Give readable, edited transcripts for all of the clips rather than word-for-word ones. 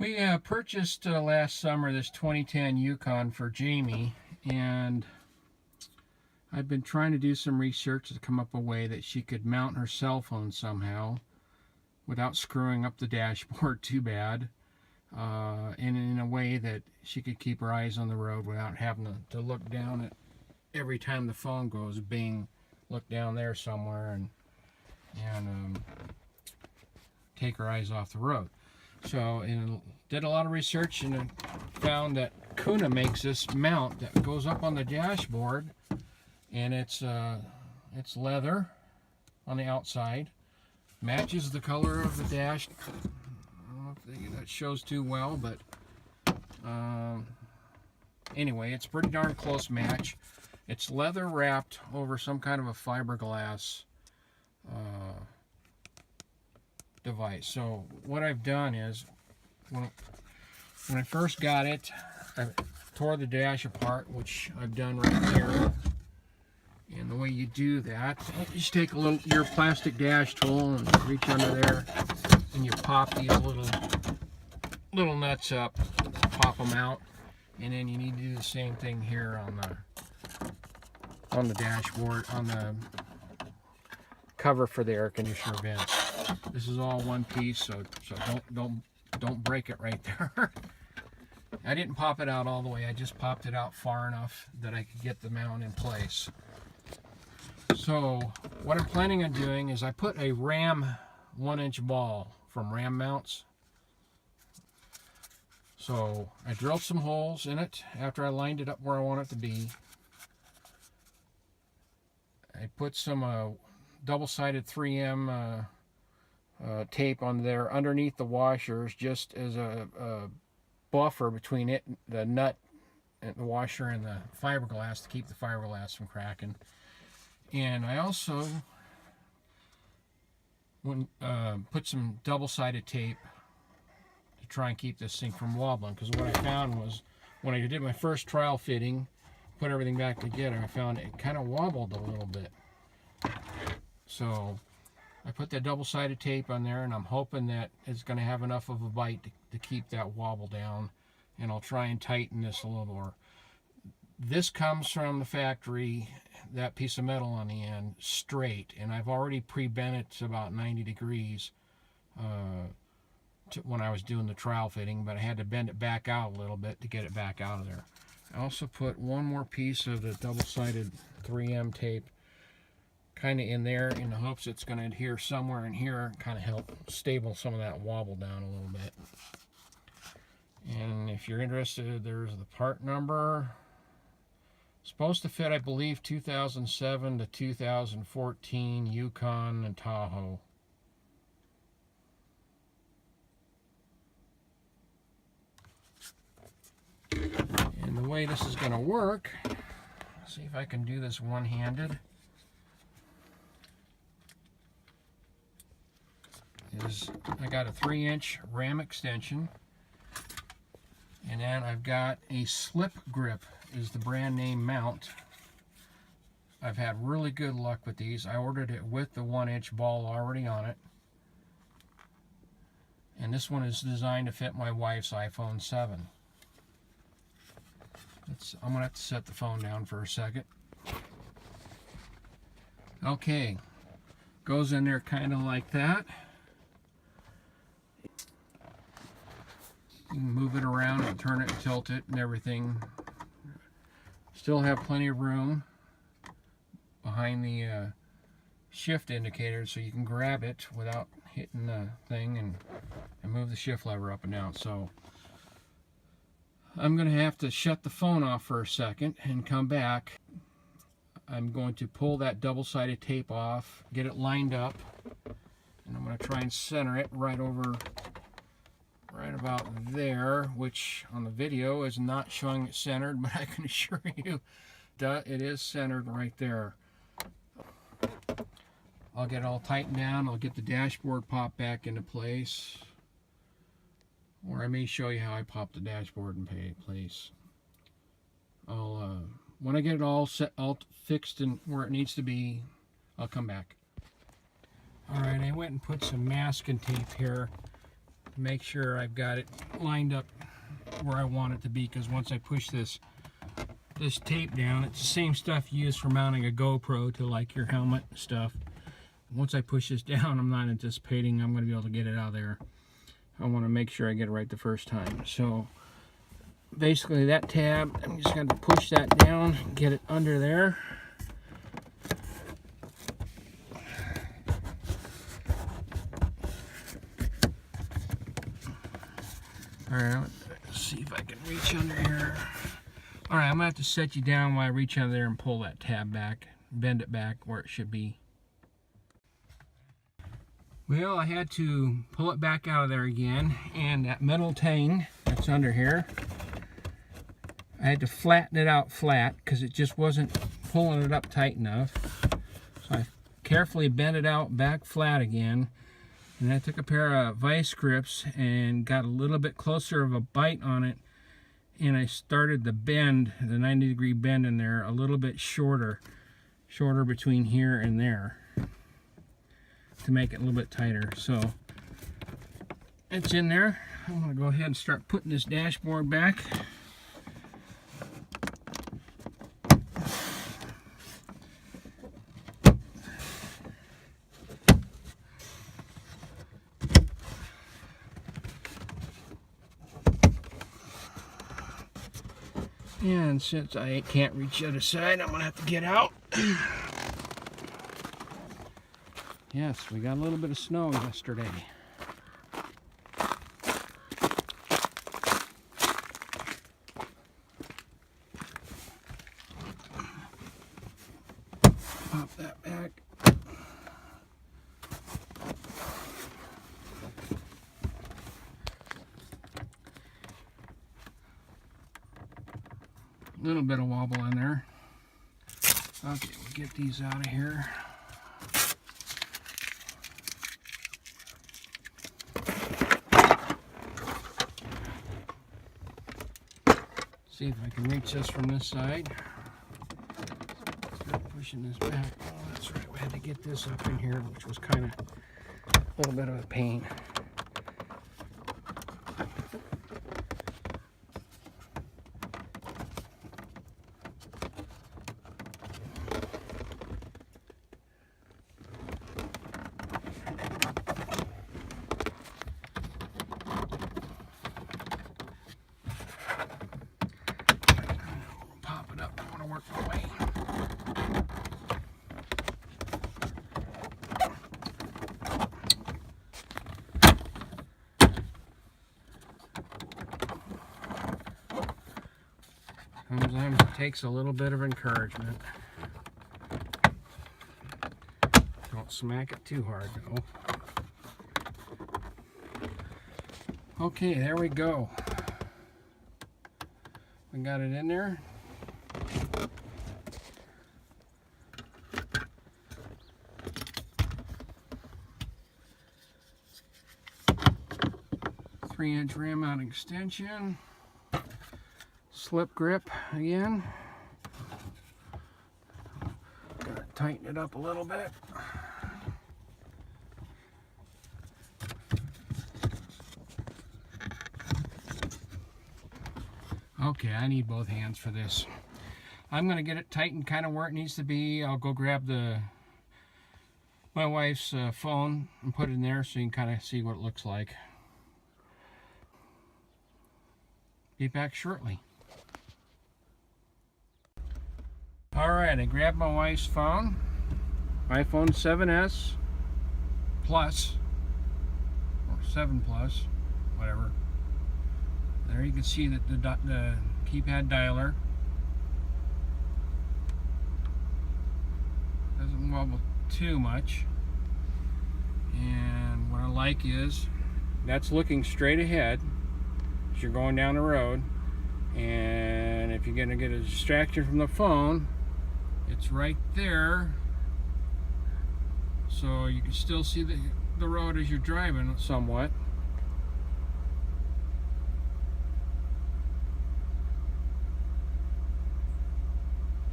We purchased last summer this 2010 Yukon for Jamie, and I've been trying to do some research to come up a way that she could mount her cell phone somehow without screwing up the dashboard too bad, and in a way that she could keep her eyes on the road without having to look down at every time the phone goes bing, look down there somewhere and take her eyes off the road. So, did a lot of research and found that Kuda makes this mount that goes up on the dashboard, and it's leather on the outside, matches the color of the dash. I don't know if that shows too well, but anyway, it's a pretty darn close match. It's leather wrapped over some kind of a fiberglass device. So what I've done is, when I first got it, I tore the dash apart, which I've done right here. And the way you do that, you just take your plastic dash tool and reach under there, and you pop these little nuts up, pop them out, and then you need to do the same thing here on the dashboard, on the cover for the air conditioner vents. This is all one piece, so don't break it right there. I didn't pop it out all the way. I just popped it out far enough that I could get the mount in place. So what I'm planning on doing is I put a Ram 1-inch ball from Ram Mounts. So I drilled some holes in it after I lined it up where I want it to be. I put some double-sided 3M tape on there underneath the washers, just as a buffer between it, the nut, and the washer, and the fiberglass, to keep the fiberglass from cracking. And I also put some double-sided tape to try and keep this thing from wobbling, because what I found was, when I did my first trial fitting, put everything back together, I found it kind of wobbled a little bit. So I put that double-sided tape on there, and I'm hoping that it's going to have enough of a bite to keep that wobble down, and I'll try and tighten this a little more. This comes from the factory, that piece of metal on the end, straight, and I've already pre-bent it to about 90 degrees when I was doing the trial fitting, but I had to bend it back out a little bit to get it back out of there. I also put one more piece of the double-sided 3M tape kind of in there, in the hopes it's going to adhere somewhere in here, kind of help stable some of that wobble down a little bit. And if you're interested, there's the part number. Supposed to fit, I believe, 2007 to 2014 Yukon and Tahoe. And the way this is going to work, see if I can do this one-handed, is I got a 3-inch Ram extension, and then I've got a Slipgrip, is the brand name mount. I've had really good luck with these. I ordered it with the 1-inch ball already on it, and this one is designed to fit my wife's iPhone 7. I'm gonna have to set the phone down for a second. Okay, goes in there kind of like that. You can move it around and turn it and tilt it and everything. Still have plenty of room behind the shift indicator, so you can grab it without hitting the thing and move the shift lever up and down. So I'm going to have to shut the phone off for a second and come back. I'm going to pull that double-sided tape off, get it lined up, and I'm going to try and center it right about there, which on the video is not showing it centered, but I can assure you that it is centered right there. I'll get it all tightened down. I'll get the dashboard popped back into place, or I may show you how I pop the dashboard in place. When I get it all fixed and where it needs to be, I'll come back. Alright, I went and put some masking tape here make sure I've got it lined up where I want it to be, because once I push this tape down, it's the same stuff you use for mounting a GoPro to like your helmet and stuff. Once I push this down, I'm not anticipating I'm going to be able to get it out of there. I want to make sure I get it right the first time. So basically that tab, I'm just going to push that down, get it under there. Alright, let's see if I can reach under here. Alright, I'm going to have to set you down while I reach under there and pull that tab back, bend it back where it should be. Well, I had to pull it back out of there again, and that metal tang that's under here, I had to flatten it out flat because it just wasn't pulling it up tight enough. So I carefully bent it out back flat again, and I took a pair of vice grips and got a little bit closer of a bite on it, and I started the bend, the 90-degree bend in there, a little bit shorter between here and there, to make it a little bit tighter. So it's in there. I'm going to go ahead and start putting this dashboard back. And since I can't reach the other side, I'm going to have to get out. Yes, we got a little bit of snow yesterday. Pop that back. A little bit of wobble in there. Okay, we'll get these out of here. See if I can reach this from this side. Start pushing this back. Oh, that's right. We had to get this up in here, which was kind of a little bit of a pain. Sometimes it takes a little bit of encouragement. Don't smack it too hard though. Okay, there we go. We got it in there. Three-inch ram mount extension. Slip grip again. Gotta tighten it up a little bit. Okay, I need both hands for this. I'm gonna get it tightened kind of where it needs to be. I'll go grab my wife's phone and put it in there so you can kind of see what it looks like. Be back shortly. Alright, I grabbed my wife's phone, iPhone 7S Plus, or 7 Plus, whatever. There you can see that the keypad dialer doesn't wobble too much. And what I like is that's looking straight ahead as you're going down the road. And if you're going to get a distraction from the phone, it's right there, so you can still see the road as you're driving somewhat.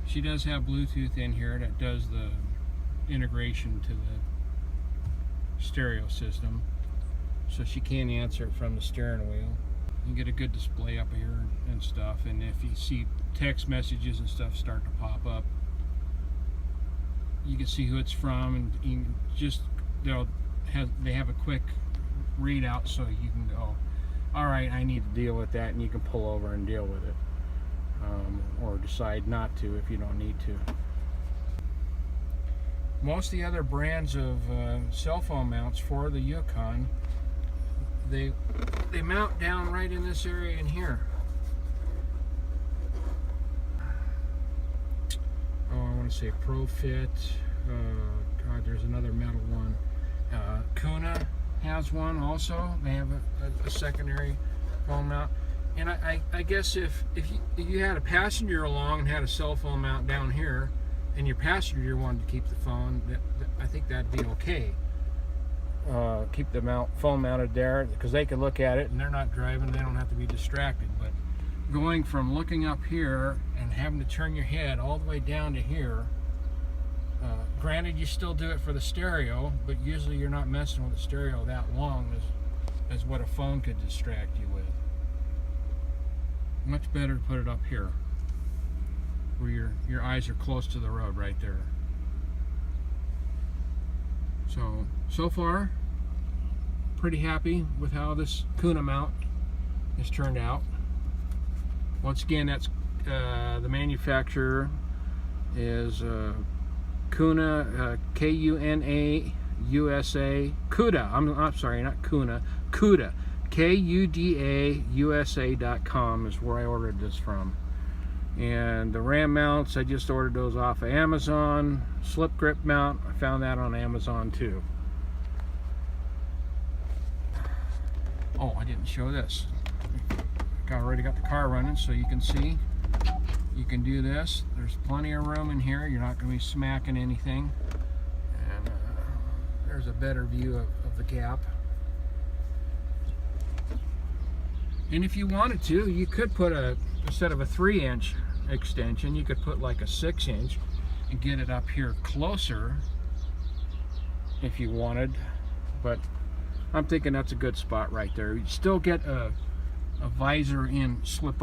She does have Bluetooth in here that does the integration to the stereo system, so she can't answer it from the steering wheel. You get a good display up here and stuff, and if you see text messages and stuff start to pop up, you can see who it's from, and you can just they have a quick readout, so you can go, all right, I need to deal with that, and you can pull over and deal with it, or decide not to if you don't need to. Most of the other brands of cell phone mounts for the Yukon, they mount down right in this area in here. Oh, I want to say ProFit. God, there's another metal one. Kuda has one also. They have a secondary phone mount. And I guess if you had a passenger along and had a cell phone mount down here, and your passenger wanted to keep the phone, I think that'd be okay. Keep the phone mounted there, because they can look at it and they're not driving, they don't have to be distracted. But going from looking up here and having to turn your head all the way down to here, granted you still do it for the stereo, but usually you're not messing with the stereo that long as what a phone could distract you with. Much better to put it up here, where your eyes are close to the road right there. So far, pretty happy with how this Kuda mount has turned out. Once again, that's the manufacturer is Kuda, K-U-N-A USA. Kuda. I'm sorry, not Kuna. Kuda. Kuda USA.com is where I ordered this from. And the RAM mounts, I just ordered those off of Amazon. Slipgrip mount, I found that on Amazon too. Oh, I didn't show this. I already got the car running, so you can see. You can do this. There's plenty of room in here. You're not going to be smacking anything. And there's a better view of the gap. And if you wanted to, you could put instead of a 3-inch extension, you could put like a 6-inch and get it up here closer if you wanted. But I'm thinking that's a good spot right there. You still get a visor in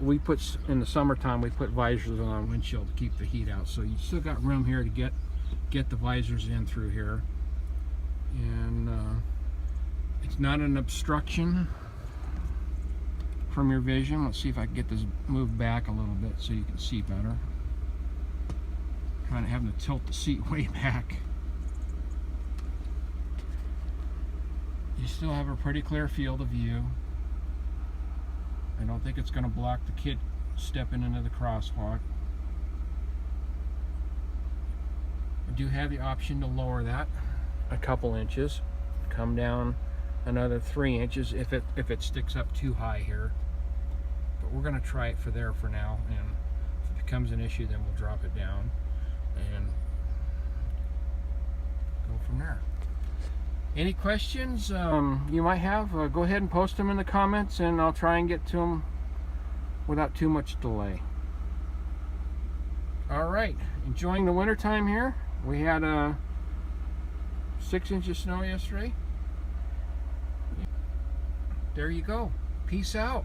we put in the summertime, we put visors on the windshield to keep the heat out, so you still got room here to get the visors in through here, and it's not an obstruction from your vision. Let's see if I can get this moved back a little bit so you can see better. Kind of having to tilt the seat way back. You still have a pretty clear field of view. I don't think it's going to block the kid stepping into the crosswalk. I do have the option to lower that a couple inches, come down another 3 inches if it sticks up too high here. But we're going to try it for now, and if it becomes an issue, then we'll drop it down and go from there. Any questions you might have, go ahead and post them in the comments, and I'll try and get to them without too much delay. Alright, enjoying the winter time here. We had 6 inches of snow yesterday. There you go. Peace out.